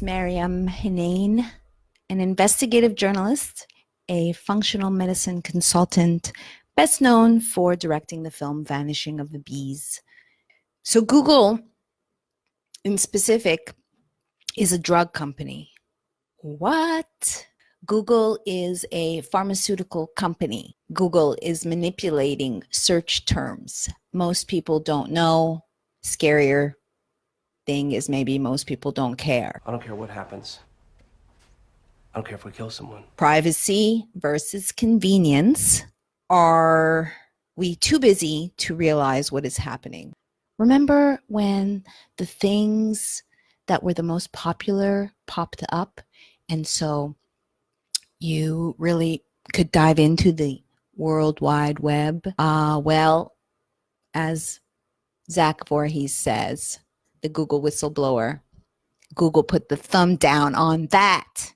Maryam Henein, an investigative journalist, a functional medicine consultant, best known for directing the film Vanishing of the Bees. So Google, in specific, is a drug company. What? Google is a pharmaceutical company. Google is manipulating search terms. Most people don't know. Scarier thing is maybe most people don't care. I don't care what happens. I don't care if we kill someone. Privacy versus convenience. Are we too busy to realize what is happening? Remember when the things that were the most popular popped up, and so you really could dive into the World Wide Web? Well, as Zach Voorhees says, the Google whistleblower, Google put the thumb down on that.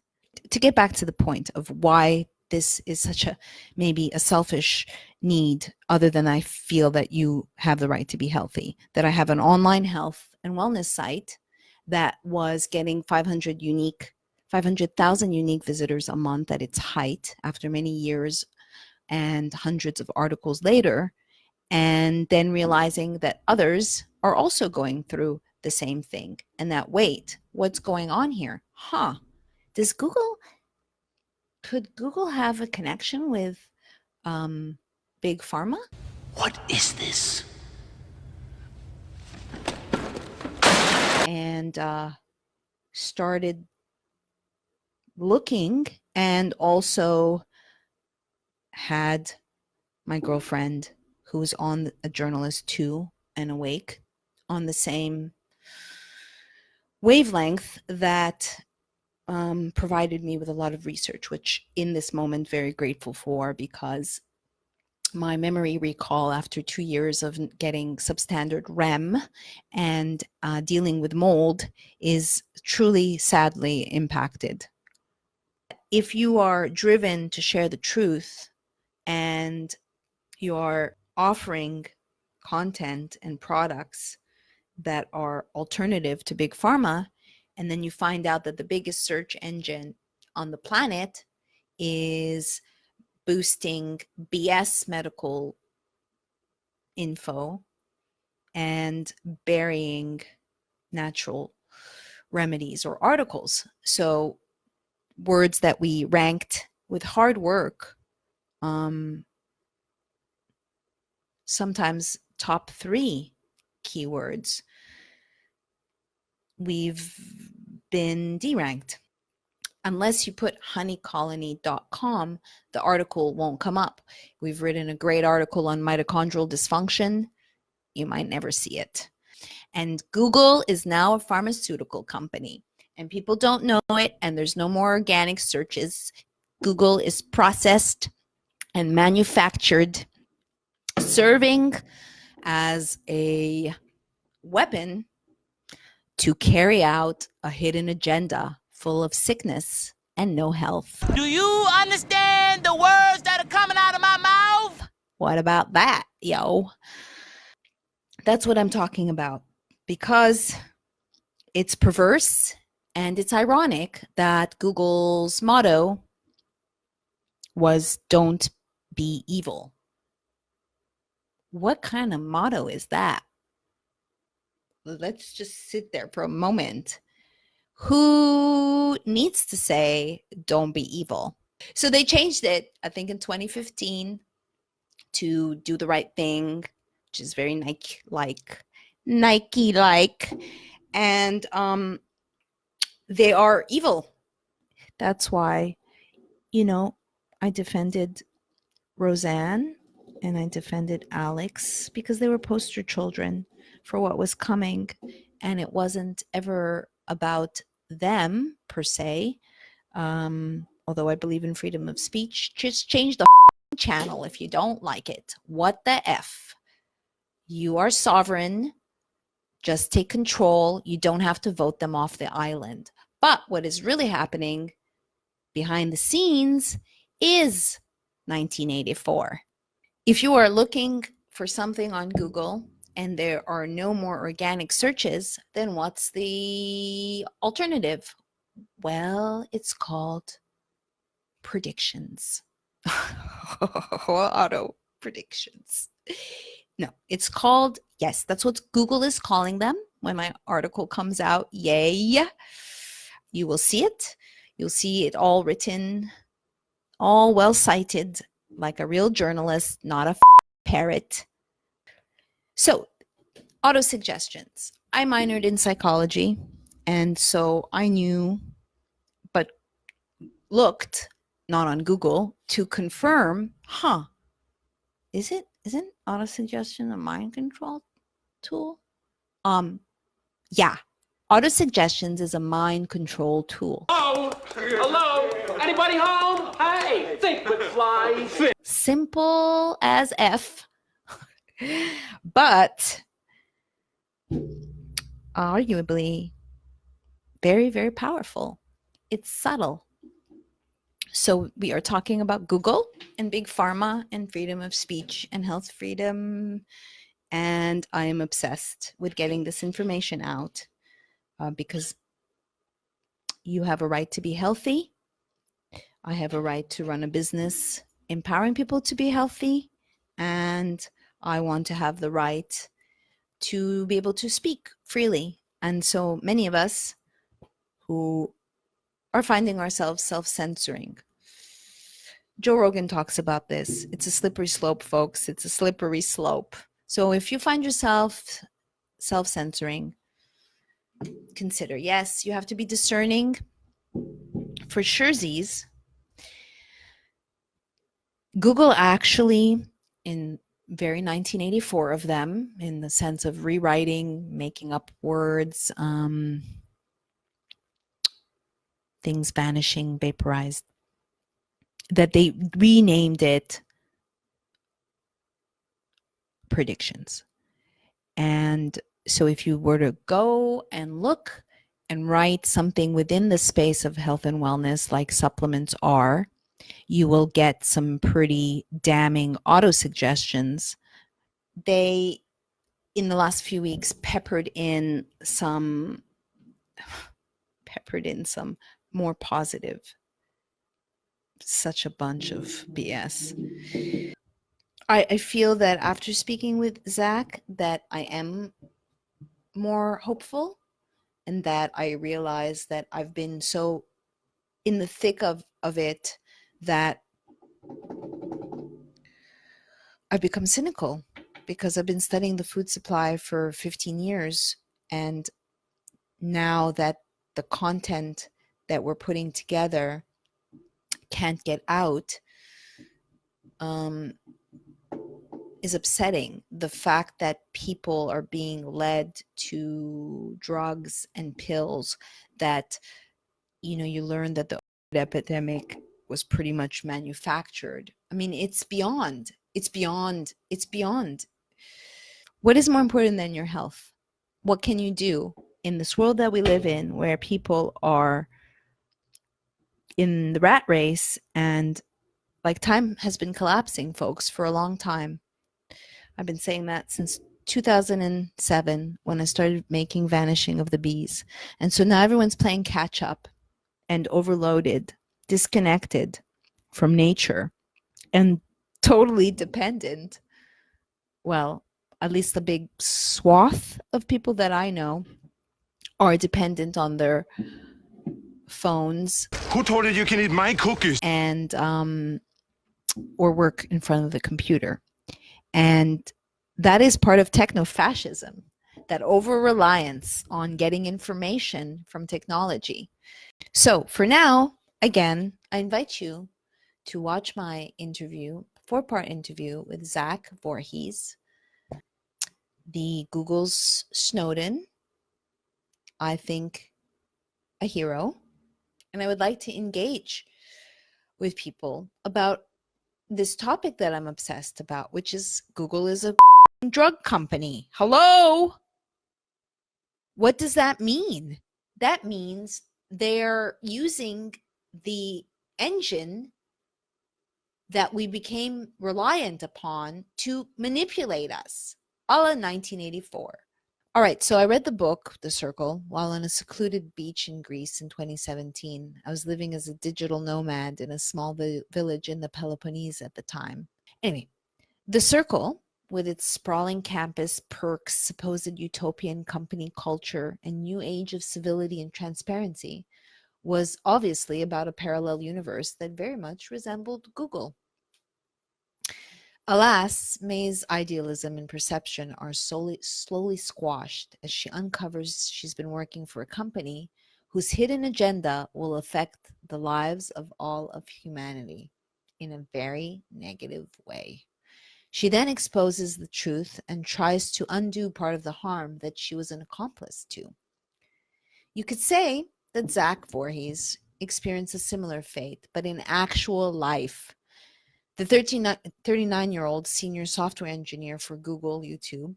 To get back to the point of why this is such a maybe a selfish need, other than I feel that you have the right to be healthy, that I have an online health and wellness site that was getting 500,000 unique visitors a month at its height after many years and hundreds of articles later, and then realizing that others are also going through the same thing, and that, wait, what's going on here? Could Google have a connection with big pharma? What is this? And started looking, and also had my girlfriend, who's on a journalist too and awake, on the same wavelength, that provided me with a lot of research, which in this moment very grateful for, because my memory recall after 2 years of getting substandard REM and dealing with mold is truly sadly impacted. If you are driven to share the truth and you are offering content and products that are alternative to big pharma, and then you find out that the biggest search engine on the planet is boosting BS medical info and burying natural remedies or articles. So words that we ranked with hard work, sometimes top 3 keywords, we've been deranked. Unless you put honeycolony.com, the article won't come up. We've written a great article on mitochondrial dysfunction. You might never see it. And Google is now a pharmaceutical company, and people don't know it, and there's no more organic searches. Google is processed and manufactured, serving as a weapon to carry out a hidden agenda full of sickness and no health. Do you understand the words that are coming out of my mouth? What about that, yo? That's what I'm talking about, because it's perverse and it's ironic that Google's motto was "Don't be evil." What kind of motto is that? Let's just sit there for a moment. Who needs to say "don't be evil"? So they changed it, I think, in 2015 to "do the right thing," which is very Nike-like. And they are evil. That's why, I defended Roseanne and I defended Alex, because they were poster children for what was coming. And it wasn't ever about them per se. Although I believe in freedom of speech, just change the channel if you don't like it. What the F? You are sovereign. Just take control. You don't have to vote them off the island. But what is really happening behind the scenes is 1984. If you are looking for something on Google and there are no more organic searches, then what's the alternative? Well, it's called predictions. Auto predictions. No, it's called, yes, that's what Google is calling them. When my article comes out, yay, you will see it. You'll see it all written, all well cited, like a real journalist, not a parrot. So, auto suggestions. I minored in psychology, and so I knew, but looked not on Google to confirm, isn't auto suggestion a mind control tool? Yeah. Auto suggestions is a mind control tool. Oh, hello? Anybody home? Hey, think with flies. Simple as F, but arguably very, very powerful. It's subtle. So we are talking about Google and big pharma and freedom of speech and health freedom. And I am obsessed with getting this information out because you have a right to be healthy. I have a right to run a business empowering people to be healthy. And I want to have the right to be able to speak freely. And so many of us who are finding ourselves self-censoring. Joe Rogan talks about this. It's a slippery slope, folks. It's a slippery slope. So if you find yourself self-censoring, consider, yes, you have to be discerning. For surezies, Google actually, in very 1984 of them, in the sense of rewriting, making up words, things vanishing, vaporized, that they renamed it predictions. And so if you were to go and look and write something within the space of health and wellness, like supplements are, you will get some pretty damning auto suggestions. They, in the last few weeks, peppered in some more positive. Such a bunch of BS. I feel that after speaking with Zach, that I am more hopeful, and that I realize that I've been so in the thick of it that I've become cynical, because I've been studying the food supply for 15 years. And now that the content that we're putting together can't get out, is upsetting. The fact that people are being led to drugs and pills that, you learn that the epidemic was pretty much manufactured. I mean, it's beyond. What is more important than your health? What can you do in this world that we live in, where people are in the rat race, and like time has been collapsing, folks, for a long time. I've been saying that since 2007, when I started making Vanishing of the Bees. And so now everyone's playing catch up and overloaded, disconnected from nature, and totally dependent. Well, at least the big swath of people that I know are dependent on their phones. Who told you you can eat my cookies? And or work in front of the computer. And that is part of techno-fascism, that over-reliance on getting information from technology. So for now, again, I invite you to watch my interview, 4-part interview with Zach Voorhees, the Google's Snowden, I think a hero. And I would like to engage with people about this topic that I'm obsessed about, which is Google is a drug company. Hello? What does that mean? That means they're using the engine that we became reliant upon to manipulate us, a la 1984. All right, so I read the book, The Circle, while on a secluded beach in Greece in 2017. I was living as a digital nomad in a small village in the Peloponnese at the time. Anyway, The Circle, with its sprawling campus, perks, supposed utopian company culture, and new age of civility and transparency, was obviously about a parallel universe that very much resembled Google. Alas, May's idealism and perception are slowly squashed as she uncovers she's been working for a company whose hidden agenda will affect the lives of all of humanity in a very negative way. She then exposes the truth and tries to undo part of the harm that she was an accomplice to. You could say that Zach Voorhees experienced a similar fate, but in actual life. The 39-year-old senior software engineer for Google YouTube,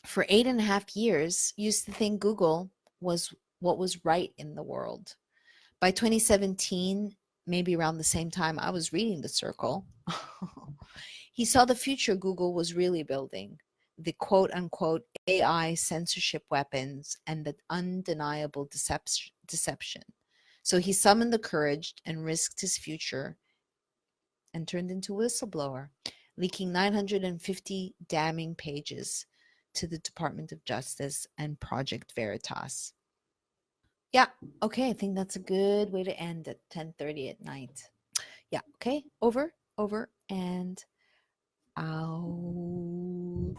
for 8.5 years, used to think Google was what was right in the world. By 2017, maybe around the same time I was reading The Circle, he saw the future Google was really building, the quote-unquote AI censorship weapons and the undeniable deception. So he summoned the courage and risked his future and turned into a whistleblower, leaking 950 damning pages to the Department of Justice and Project Veritas. Yeah, okay, I think that's a good way to end at 10:30 at night. Yeah, okay, over, and out.